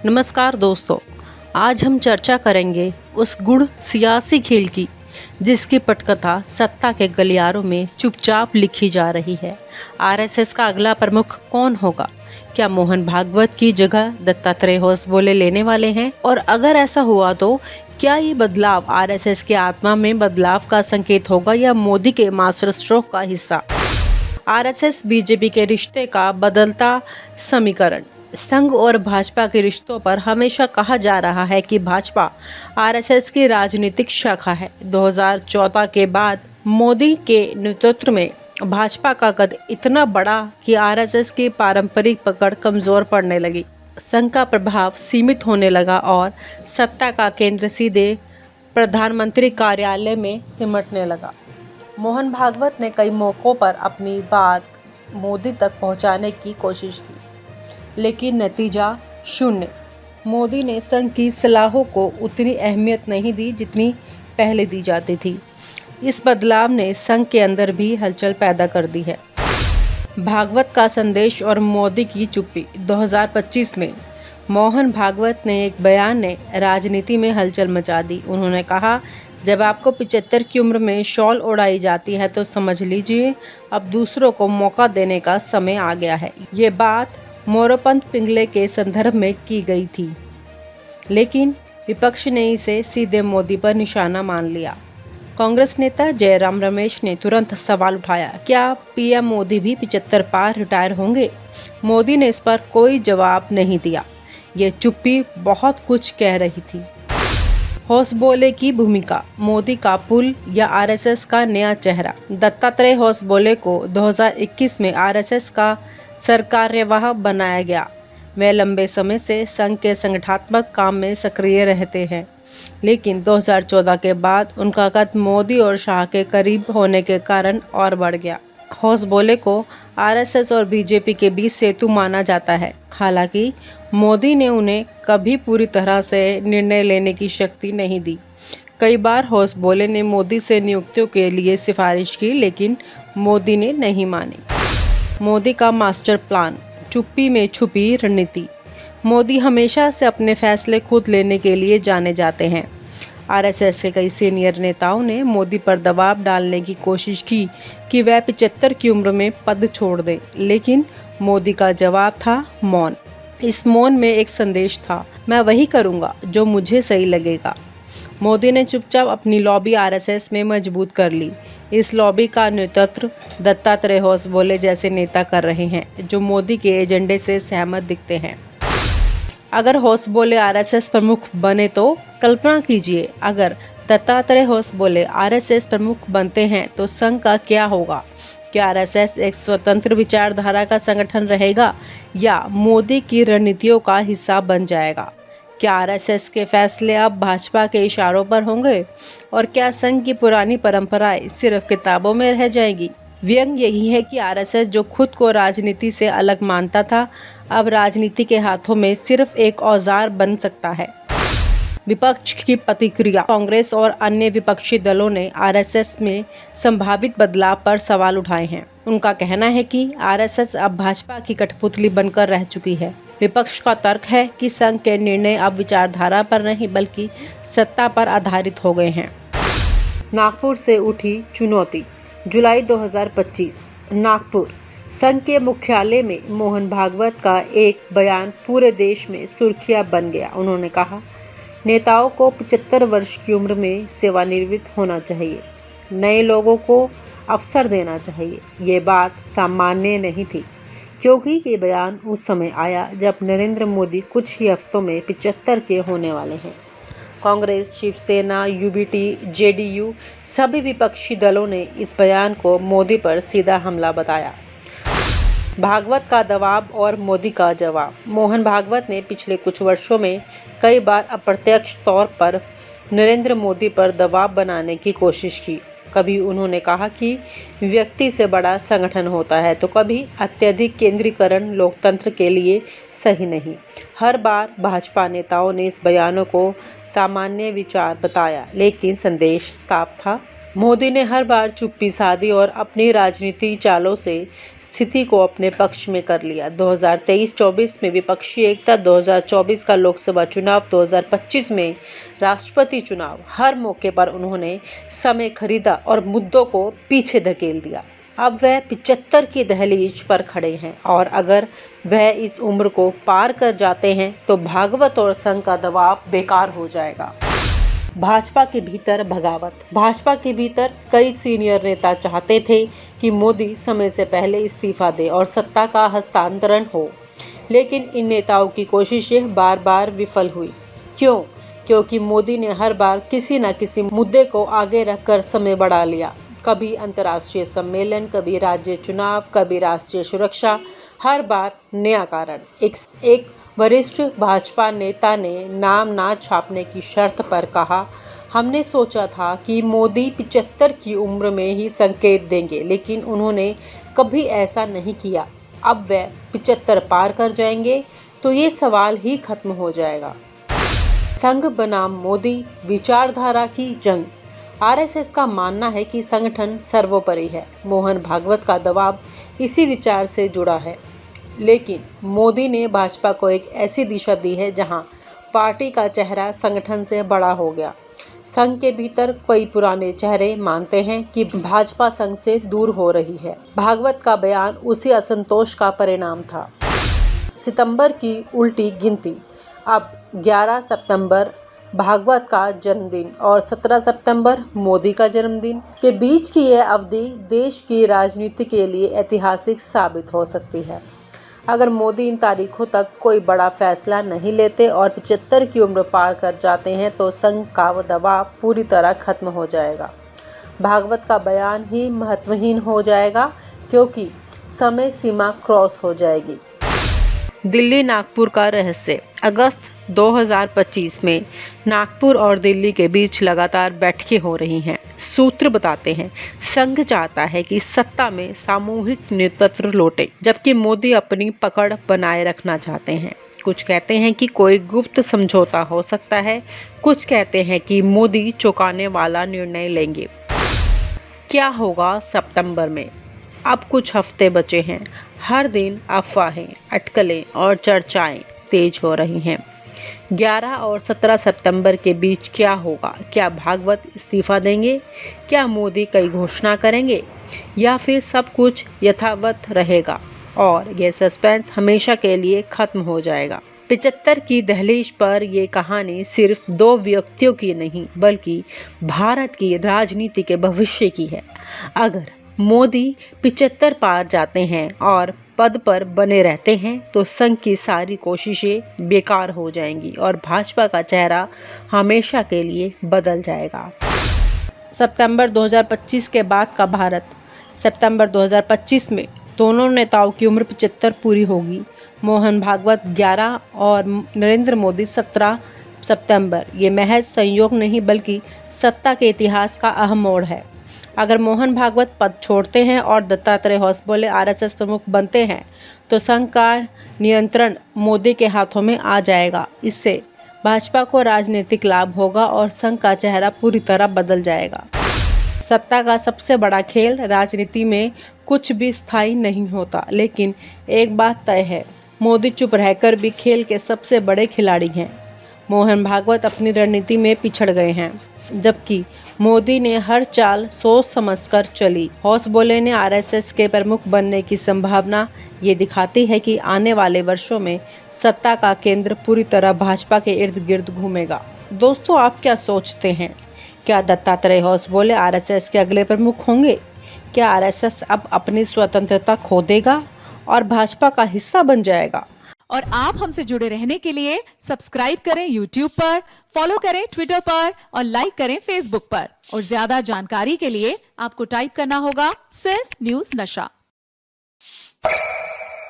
नमस्कार दोस्तों, आज हम चर्चा करेंगे उस गुड़ सियासी खेल की जिसकी पटकथा सत्ता के गलियारों में चुपचाप लिखी जा रही है। आरएसएस का अगला प्रमुख कौन होगा? क्या मोहन भागवत की जगह दत्तात्रेय होसबोले लेने वाले हैं? और अगर ऐसा हुआ तो क्या ये बदलाव आरएसएस की आत्मा में बदलाव का संकेत होगा या मोदी के मास्टर स्ट्रोक का हिस्सा? आरएसएस बीजेपी के रिश्ते का बदलता समीकरण। संघ और भाजपा के रिश्तों पर हमेशा कहा जा रहा है कि भाजपा आरएसएस की राजनीतिक शाखा है। 2014 के बाद मोदी के नेतृत्व में भाजपा का कद इतना बढ़ा कि आरएसएस की पारंपरिक पकड़ कमजोर पड़ने लगी। संघ का प्रभाव सीमित होने लगा और सत्ता का केंद्र सीधे प्रधानमंत्री कार्यालय में सिमटने लगा। मोहन भागवत ने कई मौक़ों पर अपनी बात मोदी तक पहुंचाने की कोशिश की, लेकिन नतीजा शून्य। मोदी ने संघ की सलाहों को उतनी अहमियत नहीं दी जितनी पहले दी जाती थी। इस बदलाव ने संघ के अंदर भी हलचल पैदा कर दी है। भागवत का संदेश और मोदी की चुप्पी। 2025 में मोहन भागवत ने एक बयान ने राजनीति में हलचल मचा दी। उन्होंने कहा, जब आपको 75 की उम्र में शॉल उड़ाई जाती है तो समझ लीजिए अब दूसरों को मौका देने का समय आ गया है। ये बात मोरोपंत पिंगले के संदर्भ में की गई थी, लेकिन विपक्ष ने इसे सीधे मोदी पर निशाना मान लिया। कांग्रेस नेता जयराम रमेश ने तुरंत सवाल उठाया, क्या पीएम मोदी भी 75 पार रिटायर होंगे? मोदी ने इस पर कोई जवाब नहीं दिया। ये चुप्पी बहुत कुछ कह रही थी। होसबोले की भूमिका। मोदी का पुल या आरएसएस का नया चेहरा। दत्तात्रेय होसबोले को 2021 में आरएसएस का सरकार्यवाह बनाया गया। वे लंबे समय से संघ के संगठनात्मक काम में सक्रिय रहते हैं, लेकिन 2014 के बाद उनका कद मोदी और शाह के करीब होने के कारण और बढ़ गया। होसबोले को आरएसएस और बीजेपी के बीच सेतु माना जाता है। हालांकि मोदी ने उन्हें कभी पूरी तरह से निर्णय लेने की शक्ति नहीं दी। कई बार होसबोले ने मोदी से नियुक्तियों के लिए सिफारिश की, लेकिन मोदी ने नहीं मानी। मोदी का मास्टर प्लान। चुप्पी में छुपी रणनीति। मोदी हमेशा से अपने फैसले खुद लेने के लिए जाने जाते हैं। आरएसएस के कई सीनियर नेताओं ने मोदी पर दबाव डालने की कोशिश की कि वह 75 की उम्र में पद छोड़ दें, लेकिन मोदी का जवाब था मौन। इस मौन में एक संदेश था, मैं वही करूंगा जो मुझे सही लगेगा। मोदी ने चुपचाप अपनी लॉबी आरएसएस में मजबूत कर ली। इस लॉबी का नेतृत्व दत्तात्रेय होसबोले जैसे नेता कर रहे हैं, जो मोदी के एजेंडे से सहमत दिखते हैं। अगर होसबोले आरएसएस प्रमुख बने तो कल्पना कीजिए, अगर दत्तात्रेय होसबोले आरएसएस प्रमुख बनते हैं तो संघ का क्या होगा? क्या आरएसएस एक स्वतंत्र विचारधारा का संगठन रहेगा या मोदी की रणनीतियों का हिस्सा बन जाएगा? क्या आरएसएस के फैसले अब भाजपा के इशारों पर होंगे? और क्या संघ की पुरानी परंपराएं सिर्फ किताबों में रह जाएंगी? व्यंग यही है कि आरएसएस जो खुद को राजनीति से अलग मानता था, अब राजनीति के हाथों में सिर्फ एक औजार बन सकता है। विपक्ष की प्रतिक्रिया। कांग्रेस और अन्य विपक्षी दलों ने आरएसएस में संभावित बदलाव पर सवाल उठाए हैं। उनका कहना है कि आरएसएस अब भाजपा की कठपुतली बनकर रह चुकी है। विपक्ष का तर्क है कि संघ के निर्णय अब विचारधारा पर नहीं बल्कि सत्ता पर आधारित हो गए हैं। नागपुर से उठी चुनौती। जुलाई 2025। नागपुर। संघ के मुख्यालय में मोहन भागवत का एक बयान पूरे देश में सुर्खियां बन गया। उन्होंने कहा, नेताओं को 75 वर्ष की उम्र में सेवानिवृत्त होना चाहिए, नए लोगों को अवसर देना चाहिए। ये बात सामान्य नहीं थी, क्योंकि ये बयान उस समय आया जब नरेंद्र मोदी कुछ ही हफ्तों में 75 के होने वाले हैं। कांग्रेस, शिवसेना, यूबीटी, जेडीयू सभी विपक्षी दलों ने इस बयान को मोदी पर सीधा हमला बताया। भागवत का दबाव और मोदी का जवाब। मोहन भागवत ने पिछले कुछ वर्षों में कई बार अप्रत्यक्ष तौर पर नरेंद्र मोदी पर दबाव बनाने की कोशिश की। कभी उन्होंने कहा कि व्यक्ति से बड़ा संगठन होता है, तो कभी अत्यधिक केंद्रीकरण लोकतंत्र के लिए सही नहीं। हर बार भाजपा नेताओं ने इस बयानों को सामान्य विचार बताया, लेकिन संदेश साफ था। मोदी ने हर बार चुप्पी साधी और अपनी राजनीति चालों से स्थिति को अपने पक्ष में कर लिया। 2023-24 में विपक्षी एकता, 2024 का लोकसभा चुनाव, 2025 में राष्ट्रपति चुनाव, हर मौके पर उन्होंने समय खरीदा और मुद्दों को पीछे धकेल दिया। अब वह 75 की दहलीज पर खड़े हैं और अगर वह इस उम्र को पार कर जाते हैं तो भागवत और संघ का दबाव बेकार हो जाएगा। भाजपा के भीतर बगावत। भाजपा के भीतर कई सीनियर नेता चाहते थे कि मोदी समय से पहले इस्तीफा दे और सत्ता का हस्तांतरण हो, लेकिन इन नेताओं की कोशिशें बार बार विफल हुई। क्यों? क्योंकि मोदी ने हर बार किसी न किसी मुद्दे को आगे रखकर समय बढ़ा लिया। कभी अंतर्राष्ट्रीय सम्मेलन, कभी राज्य चुनाव, कभी राष्ट्रीय सुरक्षा, हर बार नया कारण। एक वरिष्ठ भाजपा नेता ने नाम ना छापने की शर्त पर कहा, हमने सोचा था कि मोदी 75 की उम्र में ही संकेत देंगे, लेकिन उन्होंने कभी ऐसा नहीं किया। अब वह 75 पार कर जाएंगे तो ये सवाल ही खत्म हो जाएगा। संघ बनाम मोदी विचारधारा की जंग। आरएसएस का मानना है कि संगठन सर्वोपरि है। मोहन भागवत का दबाव इसी विचार से जुड़ा है, लेकिन मोदी ने भाजपा को एक ऐसी दिशा दी है जहां पार्टी का चेहरा संगठन से बड़ा हो गया। संघ के भीतर कई पुराने चेहरे मानते हैं कि भाजपा संघ से दूर हो रही है। भागवत का बयान उसी असंतोष का परिणाम था। सितंबर की उल्टी गिनती। अब 11 सितंबर भागवत का जन्मदिन और 17 सितंबर मोदी का जन्मदिन के बीच की यह अवधि देश की राजनीति के लिए ऐतिहासिक साबित हो सकती है। अगर मोदी इन तारीखों तक कोई बड़ा फैसला नहीं लेते और 75 की उम्र पार कर जाते हैं तो संघ का दबाव पूरी तरह खत्म हो जाएगा। भागवत का बयान ही महत्वहीन हो जाएगा क्योंकि समय सीमा क्रॉस हो जाएगी। दिल्ली नागपुर का रहस्य। अगस्त 2025 में नागपुर और दिल्ली के बीच लगातार बैठकें हो रही हैं। सूत्र बताते हैं संघ चाहता है कि सत्ता में सामूहिक नेतृत्व लौटे, जबकि मोदी अपनी पकड़ बनाए रखना चाहते हैं। कुछ कहते हैं कि कोई गुप्त समझौता हो सकता है, कुछ कहते हैं कि मोदी चौंकाने वाला निर्णय लेंगे। क्या होगा सितंबर में? अब कुछ हफ्ते बचे हैं। हर दिन अफवाहें, अटकलें और चर्चाएं तेज हो रही हैं। 11 और 17 सितंबर के बीच क्या होगा? क्या भागवत इस्तीफा देंगे? क्या मोदी कई घोषणा करेंगे? या फिर सब कुछ यथावत रहेगा और यह सस्पेंस हमेशा के लिए खत्म हो जाएगा? 75 की दहलीज पर यह कहानी सिर्फ दो व्यक्तियों की नहीं, बल्कि भारत की राजनीति के भविष्य की है। अगर मोदी 75 पार जाते हैं और पद पर बने रहते हैं तो संघ की सारी कोशिशें बेकार हो जाएंगी और भाजपा का चेहरा हमेशा के लिए बदल जाएगा। सितंबर 2025 के बाद का भारत। सितंबर 2025 में दोनों नेताओं की उम्र 75 पूरी होगी। मोहन भागवत 11 और नरेंद्र मोदी 17 सितंबर। ये महज संयोग नहीं बल्कि सत्ता के इतिहास का अहम मोड़ है। अगर मोहन भागवत पद छोड़ते हैं और दत्तात्रेय होसबोले आरएसएस प्रमुख बनते हैं तो संघ का नियंत्रण मोदी के हाथों में आ जाएगा। इससे भाजपा को राजनीतिक लाभ होगा और संघ का चेहरा पूरी तरह बदल जाएगा। सत्ता का सबसे बड़ा खेल। राजनीति में कुछ भी स्थायी नहीं होता, लेकिन एक बात तय है, मोदी चुप रहकर भी खेल के सबसे बड़े खिलाड़ी हैं। मोहन भागवत अपनी रणनीति में पिछड़ गए हैं, जबकि मोदी ने हर चाल सोच समझकर चली। होसबोले ने आरएसएस के प्रमुख बनने की संभावना ये दिखाती है कि आने वाले वर्षों में सत्ता का केंद्र पूरी तरह भाजपा के इर्द गिर्द घूमेगा। दोस्तों, आप क्या सोचते हैं? क्या दत्तात्रेय होसबोले आरएसएस के अगले प्रमुख होंगे? क्या आरएसएस अब अपनी स्वतंत्रता खो देगा और भाजपा का हिस्सा बन जाएगा? और आप हमसे जुड़े रहने के लिए सब्सक्राइब करें YouTube पर, फॉलो करें Twitter पर और लाइक करें Facebook पर। और ज्यादा जानकारी के लिए आपको टाइप करना होगा सिर्फ न्यूज़ नशा।